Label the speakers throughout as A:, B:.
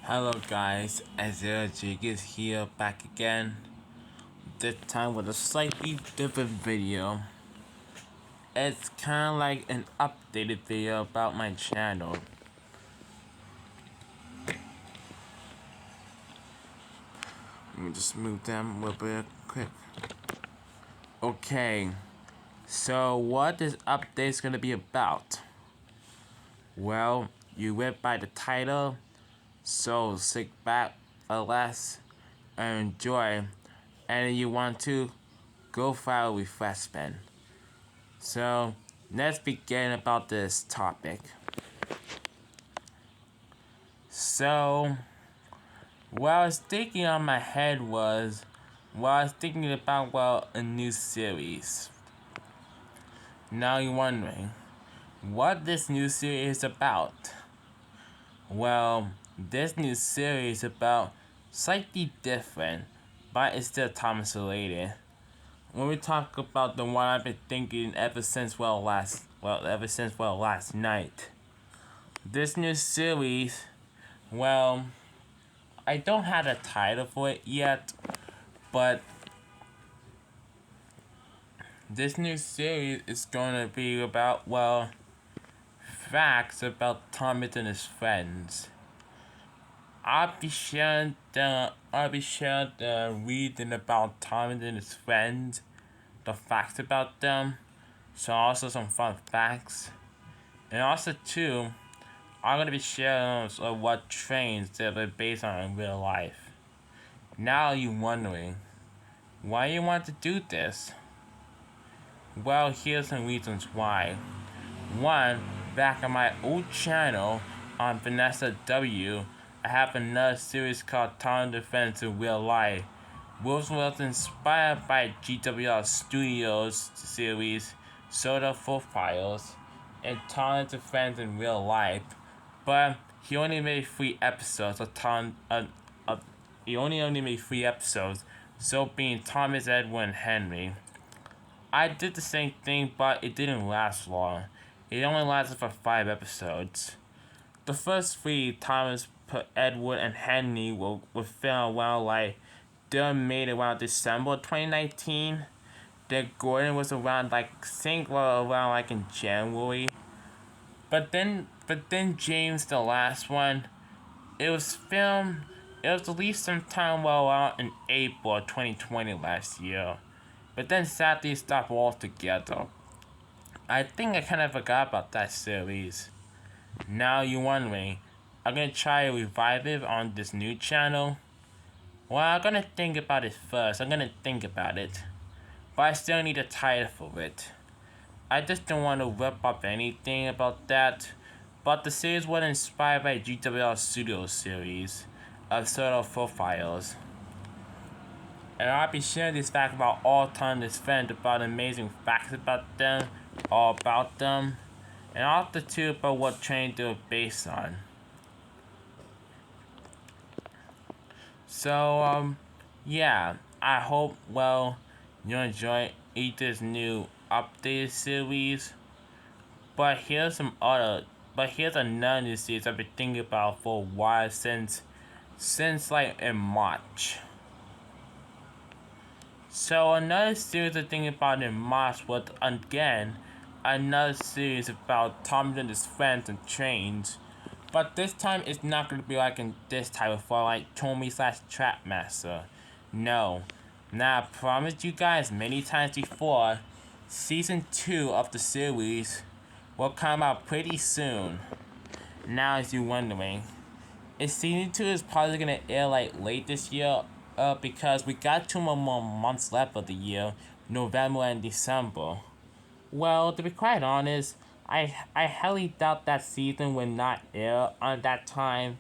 A: Hello guys, Azera Jig is here back again. This time with a slightly different video. It's kinda like an updated video about my channel. Let me just move them a little bit quick. Okay, so what this update is gonna be about? Well, you read by the title, so sit back, relax, and enjoy. And you want to go for a refreshment. So, let's begin about this topic. So, what I was thinking on my head was, I was thinking about, a new series. Now you're wondering, what this new series is about? Well, this new series is about slightly different, but it's still Thomas related. When we talk about the one I've been thinking ever since last night. This new series, well, I don't have a title for it yet, but this new series is gonna be about, facts about Thomas and his friends. I'll be sharing the reading about Thomas and his friends, the facts about them, so also some fun facts, and also too, I'm gonna be sharing what trains that are based on in real life. Now you're wondering, why you want to do this? Well, here's some reasons why. One, back on my old channel on Vanessa W, I have another series called Town Defense in Real Life, which was inspired by GWR Studios series Soda Profiles and Town Defense in Real Life, but he only made 3 episodes he only made 3 episodes, so being Thomas, Edward, and Henry. I did the same thing, but it didn't last long. It only lasted for 5 episodes. The first 3, Thomas, Edward, and Henry were filmed they made around December 2019. Then Gordon was around in January. But then James, the last one, it was released sometime around in April 2020 last year. But then sadly it stopped altogether. I think I kind of forgot about that series. Now you're wondering, I'm gonna try to revive it on this new channel? Well, I'm gonna think about it first. I'm gonna think about it. But I still need a title for it. I just don't want to rip up anything about that. But the series was inspired by GWR Studios series of Soda Profiles. And I'll be sharing this fact about all time this friend about amazing facts about them, all about them, and also too about what train they were based on. So, yeah, I hope, you enjoy this new updated series. But here's another new series I've been thinking about for a while since like in March. So another series I'm thinking about in March was again another series about Thomas and his friends and trains. But this time it's not gonna be like in this type of form like Tommy/Trapmaster. No. Now I promised you guys many times before, season 2 of the series will come out pretty soon. Now as you're wondering, season 2 is probably gonna air like late this year, because we got 2 more months left of the year, November and December. Well, to be quite honest, I highly doubt that season will not air on that time.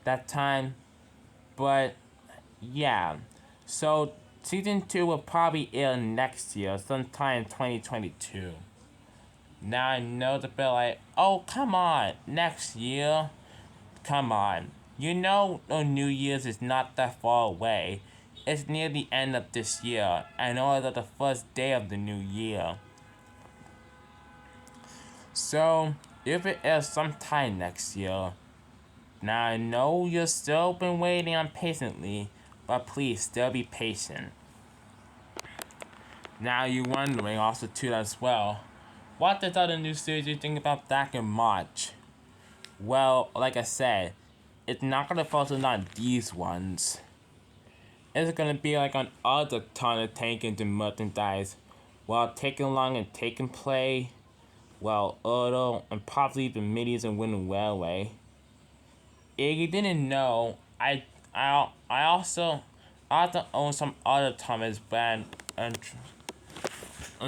A: But yeah. So season 2 will probably air next year, sometime in 2022. Now I know the bill like, oh come on, next year? Come on. You know New Year's is not that far away. It's near the end of this year, and also the first day of the new year. So, if it airs sometime next year, Now I know you've still been waiting patiently, but please still be patient. Now you're wondering also too as well, what does other new series you think about back in March? Well, like I said, it's not gonna focus on these ones. It's gonna be like on other ton of taking the merchandise, while taking long and taking play, well, Urdo, and probably the middies and Winning Railway. If you didn't know, I also own some other Thomas brand and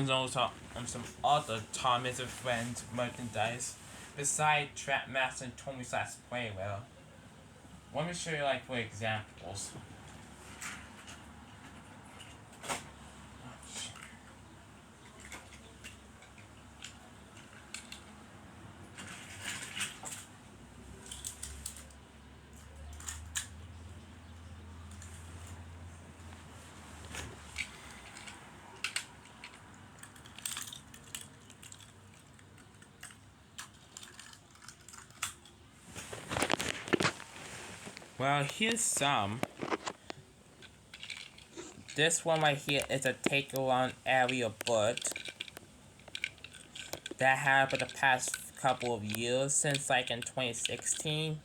A: also some other Thomas and Friends merchandise besides Trapmaster and Tommy Slash Spraywell. Let me show you like for examples. Well, here's some. This one right here is a take-along area book that I have for the past couple of years, since like in 2016,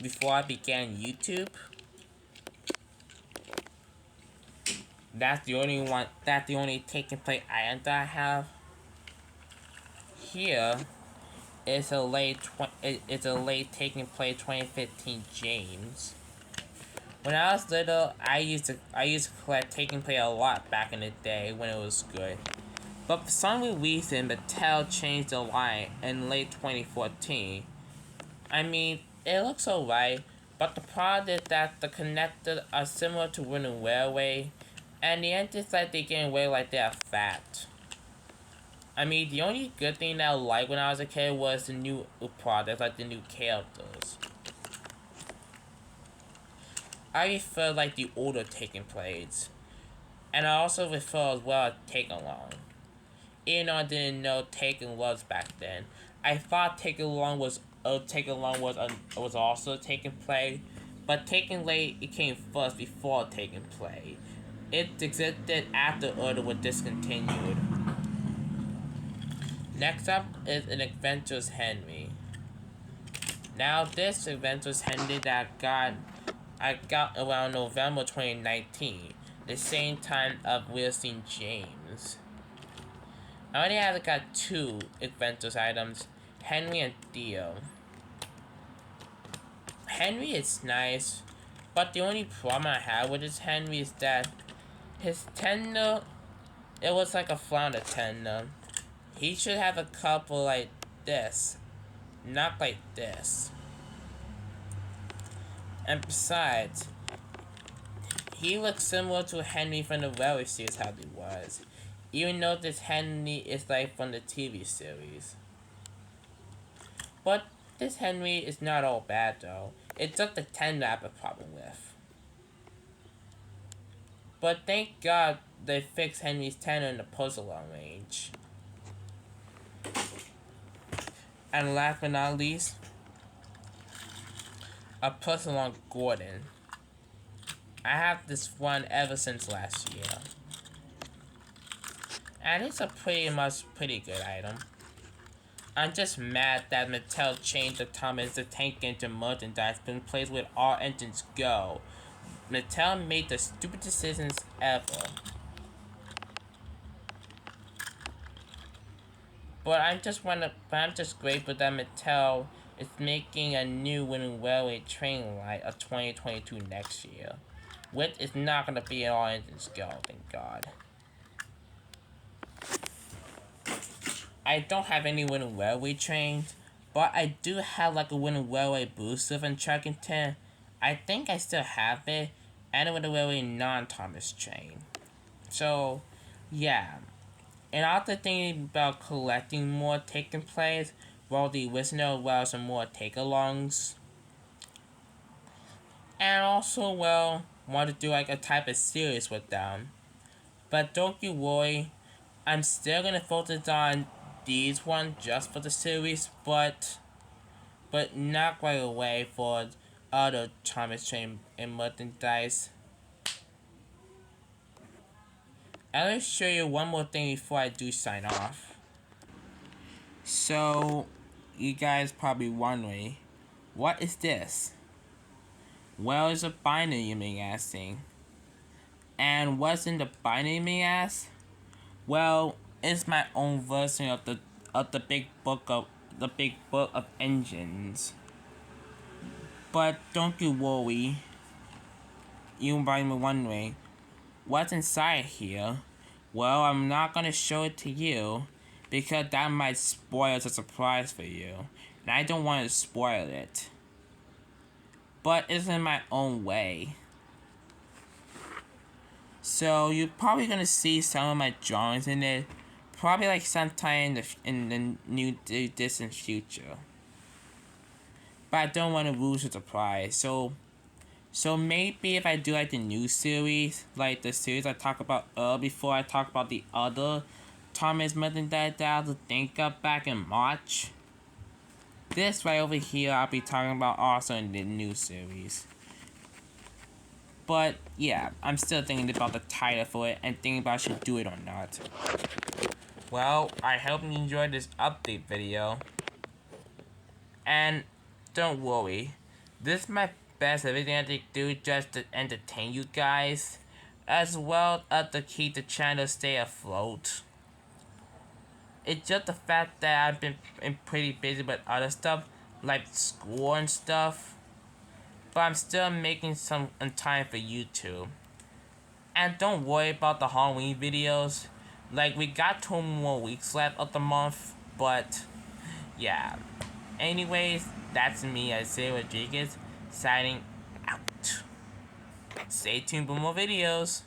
A: before I began YouTube. That's the only taking place item that I have. Here is a late taking place 2015 James. When I was little, I used to collect taking place a lot back in the day when it was good. But for some reason, Mattel changed the line in late 2014. I mean, it looks alright, but the problem is that the connectors are similar to Winning Railway, and the engines like they get away like they are fat. I mean, the only good thing that I liked when I was a kid was the new products, like the new characters. I refer like the older Taken Plays, and I also refer as well as Take Along. Even though I didn't know Taken was back then, I thought Take Along was also Taken Play, but Taken Late it came first before Taken Play. It existed after Order was discontinued. Next up is an Adventures Henry. Now this Adventures Henry that I got around November 2019, the same time of Wilson James. I already have got two Adventures items, Henry and Theo. Henry is nice, but the only problem I have with his Henry is that his tender, it was like a flounder tender. He should have a couple like this, not like this. And besides, he looks similar to Henry from the Railway series how he was, even though this Henry is like from the TV series. But this Henry is not all bad though. It's just the tender I have a problem with. But thank God they fixed Henry's tender in the puzzle-along range. And last but not least, a puzzle-along Gordon. I have this one ever since last year. And it's a pretty good item. I'm just mad that Mattel changed the Thomas the Tank Engine merchandise been placed with all engines go. Mattel made the stupid decisions ever. But I'm just grateful that Mattel is making a new Winning Railway train line of 2022 next year, which is not gonna be all engines go, thank God. I don't have any Winning Railway trains, but I do have like a Winning Railway booster from Chuggington. I think I still have it, and a Winning Railway non-Thomas train. So, yeah. And after thinking about collecting more Taken Plays, while the original well some more take-alongs. And also, well, want to do like a type of series with them. But don't you worry, I'm still gonna focus on these ones just for the series, but but not right away for other Thomas Train and merchandise. And let me show you one more thing before I do sign off. So, you guys probably wondering, what is this? Well, it's a binary, you may asking. And what's in the binary, you may ask? Well, it's my own version of the big book of engines. But don't you worry. You might be wondering, what's inside here? Well, I'm not gonna show it to you because that might spoil the surprise for you, and I don't want to spoil it. But it's in my own way. So you're probably gonna see some of my drawings in it, probably like sometime in the new distant future. But I don't want to lose the surprise, so maybe if I do like the new series, like the series I talked about before I talk about the other Thomas merchandise that I had to think of back in March. This right over here I'll be talking about also in the new series. But yeah, I'm still thinking about the title for it and thinking about should do it or not. Well, I hope you enjoyed this update video. And don't worry, this is my best everything I can do just to entertain you guys, as well as to keep the channel stay afloat. It's just the fact that I've been pretty busy with other stuff, like school and stuff, but I'm still making some time for YouTube. And don't worry about the Halloween videos, like we got 2 more weeks left of the month, but yeah. Anyways, that's me, Isaiah Rodriguez, signing out. Stay tuned for more videos.